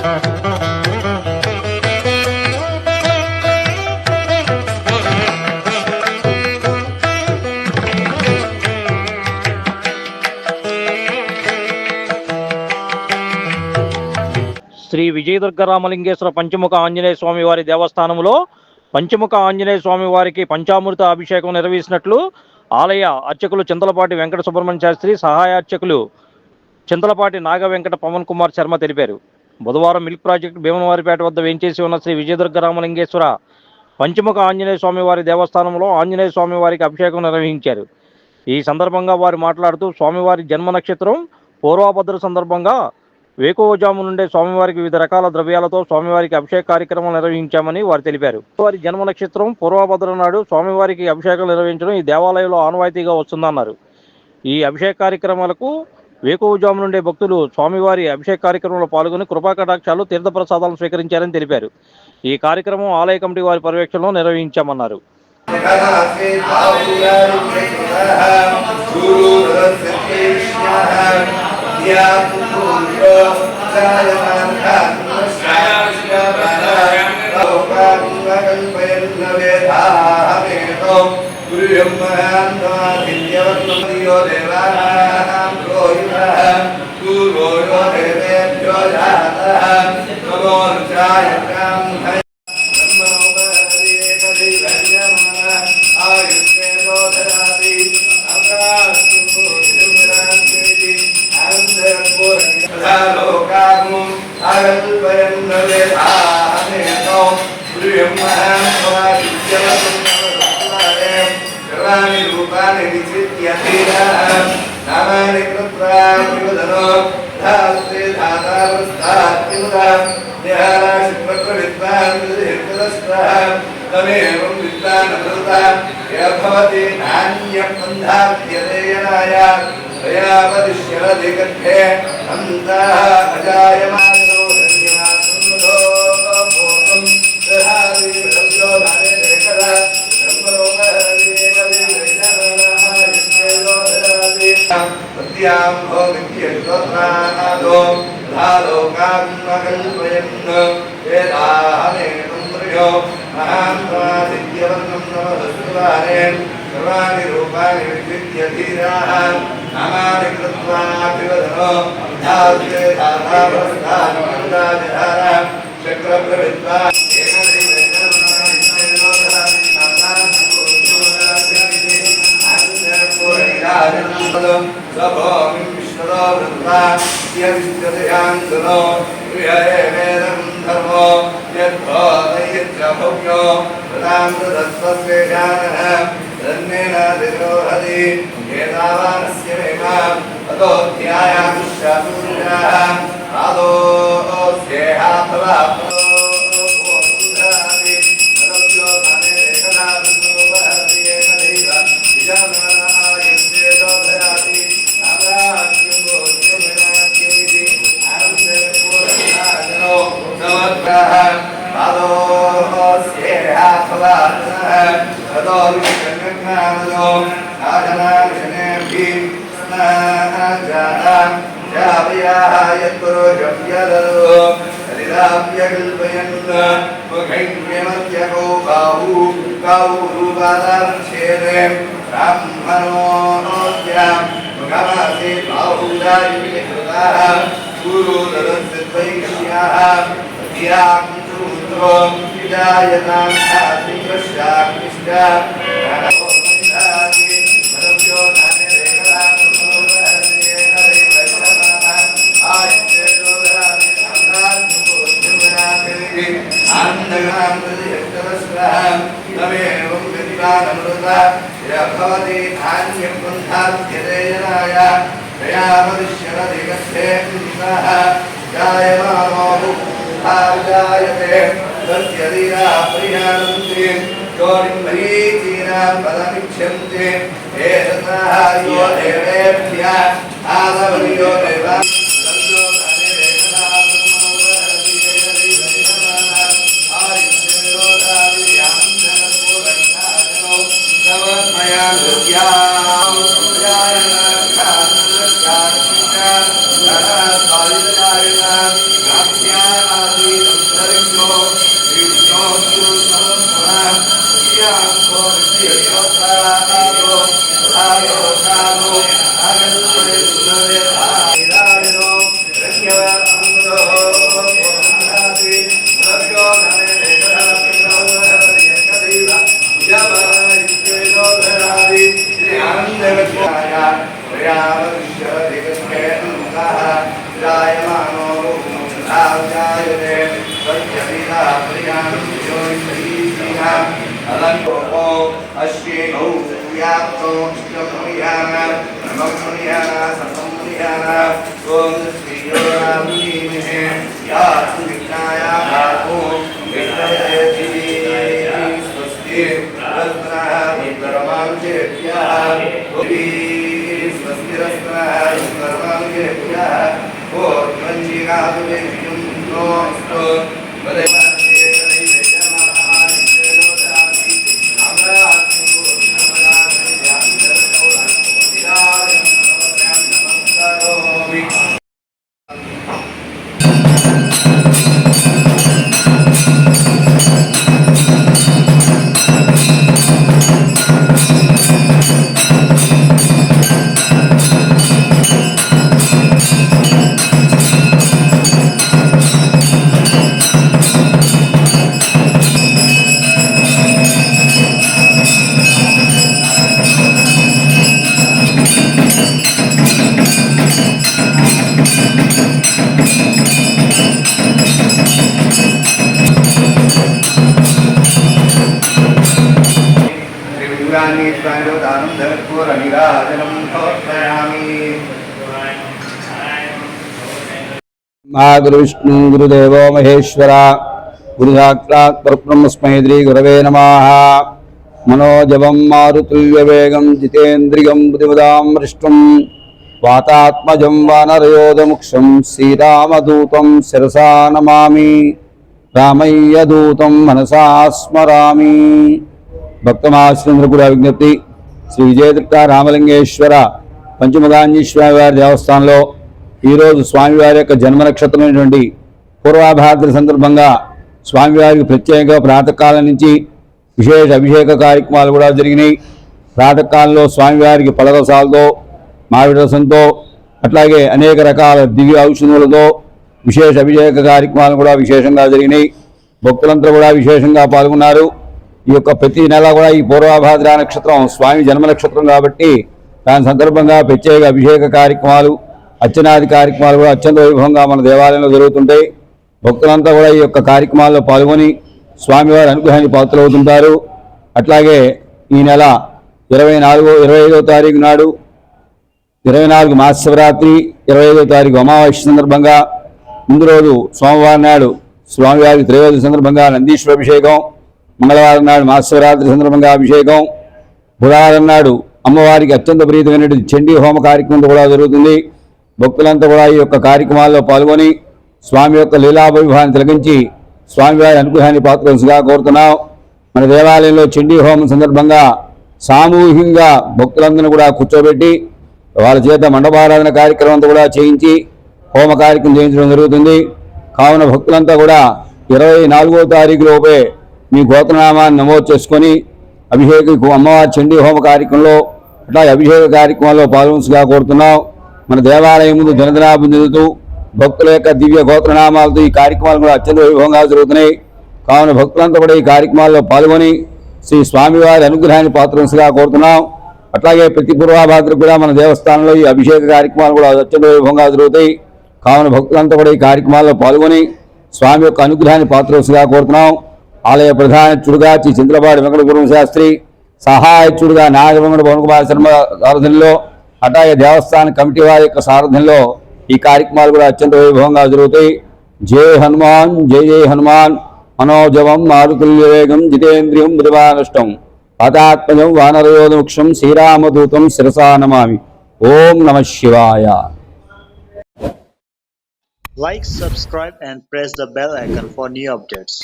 శ్రీ విజయదుర్గ రామలింగేశ్వర పంచముఖ ఆంజనేయ స్వామి వారి దేవస్థానంలో పంచముఖ ఆంజనేయ స్వామి వారికి పంచామృత అభిషేకం నిర్వహించినట్లు ఆలయ అర్చకులు చింతలపాటి వెంకట సుబ్రహ్మణ్య శాస్త్రి, సహాయ అర్చకులు చింతలపాటి నాగ వెంకట పవన్ కుమార్ శర్మ తెలిపారు. బుధవారం మిల్క్ ప్రాజెక్టు భీమనవారిపేట వద్ద వేంచేసి ఉన్న శ్రీ విజయదుర్గ రామలింగేశ్వర పంచముఖ ఆంజనేయ స్వామి వారి దేవస్థానంలో ఆంజనేయ స్వామి వారికి అభిషేకం నిర్వహించారు. ఈ సందర్భంగా వారు మాట్లాడుతూ స్వామివారి జన్మ నక్షత్రం పూర్వభద్ర సందర్భంగా వేకువజాము నుండే స్వామివారికి వివిధ రకాల ద్రవ్యాలతో స్వామివారికి అభిషేక కార్యక్రమం నిర్వహించామని వారు తెలిపారు. వారి జన్మ నక్షత్రం పూర్వభద్ర నాడు స్వామివారికి అభిషేకం నిర్వహించడం ఈ దేవాలయంలో ఆనవాయితీగా వస్తుందన్నారు. ఈ అభిషేక కార్యక్రమాలకు వేకువజాము నుండే భక్తులు స్వామివారి అభిషేక కార్యక్రమంలో పాల్గొని కృపాకటాక్షాలు తీర్థప్రసాదాలను స్వీకరించారని తెలిపారు. ఈ కార్యక్రమం ఆలయ కమిటీ వారి పర్యవేక్షణలో నిర్వహించామన్నారు. Yeah. गुरु विष्णु गुरुदेवो महेश्वर गुरु साक्षात् परब्रह्मस्मै श्री गुरवे नमः। मनोजवं मारुतुल्यवेगं जितेन्द्रियं बुद्धिमतामृष्टं वातात्मजं वानरयोधमुक्षं श्रीरामदूतं शिरसा नमामि। रामय्यदूतं मनसा स्मरामि। भक्तमाश्रेन्द्र विज्ञप्ति श्री विजयदुर्ग रामलिंगेश्वर पंचमुखांजनेय वारि देवस्थाనంలో ఈరోజు స్వామివారి యొక్క జన్మ నక్షత్రమైనటువంటి పూర్వాభాద్ర సందర్భంగా స్వామివారికి ప్రత్యేకంగా ప్రాతకాలం నుంచి విశేష అభిషేక కార్యక్రమాలు కూడా జరిగినాయి. ప్రాతకాలంలో స్వామివారికి పలరసాలతో మామిడి రసంతో అట్లాగే అనేక రకాల దివ్య ఔషధములతో విశేష అభిషేక కార్యక్రమాలు కూడా విశేషంగా జరిగినాయి. భక్తులంతా కూడా విశేషంగా పాల్గొన్నారు. ఈ యొక్క ప్రతి నెల కూడా ఈ పూర్వాభాద్ర నక్షత్రం స్వామి జన్మ నక్షత్రం కాబట్టి దాని సందర్భంగా ప్రత్యేక అభిషేక కార్యక్రమాలు అర్చనాది కార్యక్రమాలు కూడా అత్యంత వైభవంగా మన దేవాలయంలో జరుగుతుంటాయి. భక్తులంతా కూడా ఈ యొక్క కార్యక్రమాల్లో పాల్గొని స్వామివారి అనుగ్రహానికి పాత్రలవుతుంటారు. అట్లాగే ఈ నెల 25వ తారీఖు నాడు 24 మహాశివరాత్రి 25వ తారీఖు అమావాస్య సందర్భంగా ముందు రోజు సోమవారం నాడు స్వామివారికి త్రయోదశి సందర్భంగా నందీశ్వర అభిషేకం, మంగళవారం నాడు మహాశివరాత్రి సందర్భంగా అభిషేకం, బుధవారం నాడు అమ్మవారికి అత్యంత ప్రీతమైనటువంటి చండీ హోమ కార్యక్రమం కూడా జరుగుతుంది. భక్తులంతా కూడా ఈ యొక్క కార్యక్రమాల్లో పాల్గొని స్వామి యొక్క లీలావైభవాన్ని తిలకించి స్వామివారి అనుగ్రహాన్ని పాత్రలుగా కోరుతున్నాం. మన దేవాలయంలో చండీ హోమం సందర్భంగా సామూహికంగా భక్తులందరినీ కూడా కూర్చోబెట్టి వాళ్ళ చేత మండపారాధన కార్యక్రమం అంతా కూడా చేయించి హోమ కార్యక్రమం చేయించడం జరుగుతుంది. కావున భక్తులంతా కూడా 24వ తారీఖు లోపే మీ గోత్రనామాన్ని నమోదు చేసుకొని అభిషేక అమ్మవారి చండీ హోమ కార్యక్రమంలో అట్లాగే అభిషేక కార్యక్రమాల్లో పాల్గొనగా కోరుతున్నాం. మన దేవాలయం ముందు జనదనాభివృద్ధి చెందుతూ భక్తుల యొక్క దివ్య గోత్రనామాలతో ఈ కార్యక్రమాలు కూడా అత్యంత వైభవంగా జరుగుతున్నాయి. కావున భక్తులంతా కూడా ఈ కార్యక్రమాల్లో పాల్గొని శ్రీ స్వామివారి అనుగ్రహాన్ని పాత్రలుగా కోరుతున్నాం. అట్లాగే ప్రతి పూర్వాభాద్రకు కూడా మన దేవస్థానంలో ఈ అభిషేక కార్యక్రమాలు కూడా అత్యంత వైభవంగా జరుగుతాయి. కావున భక్తులంతా కూడా ఈ కార్యక్రమాల్లో పాల్గొని స్వామి యొక్క అనుగ్రహాన్ని పాత్రలుగా కోరుతున్నాం. ఆలయ ప్రధానచుడుగా శ్రీ చింతలపాటి వెంకటగురు శాస్త్రి, సహాయచుడుగా నాగవెంకట పవన్ కుమార్ శర్మ సారథ్యంలో అట్లాగే దేవస్థాన కమిటీ వారి యొక్క సారథ్యంలో ఈ కార్యక్రమాలు కూడా అత్యంత వైభవంగా జరుగుతాయి. జై హనుమాన్, జై జై హనుమాన్. మనోజవం మారుతుల్యవేగం జితేంద్రియం బుద్ధిమానుష్టం పాతాత్మజం వానరయోధముక్షం శ్రీరామదూతం శిరసా నమామి. ఓం నమః శివాయ. Like, subscribe and press the bell icon for new updates.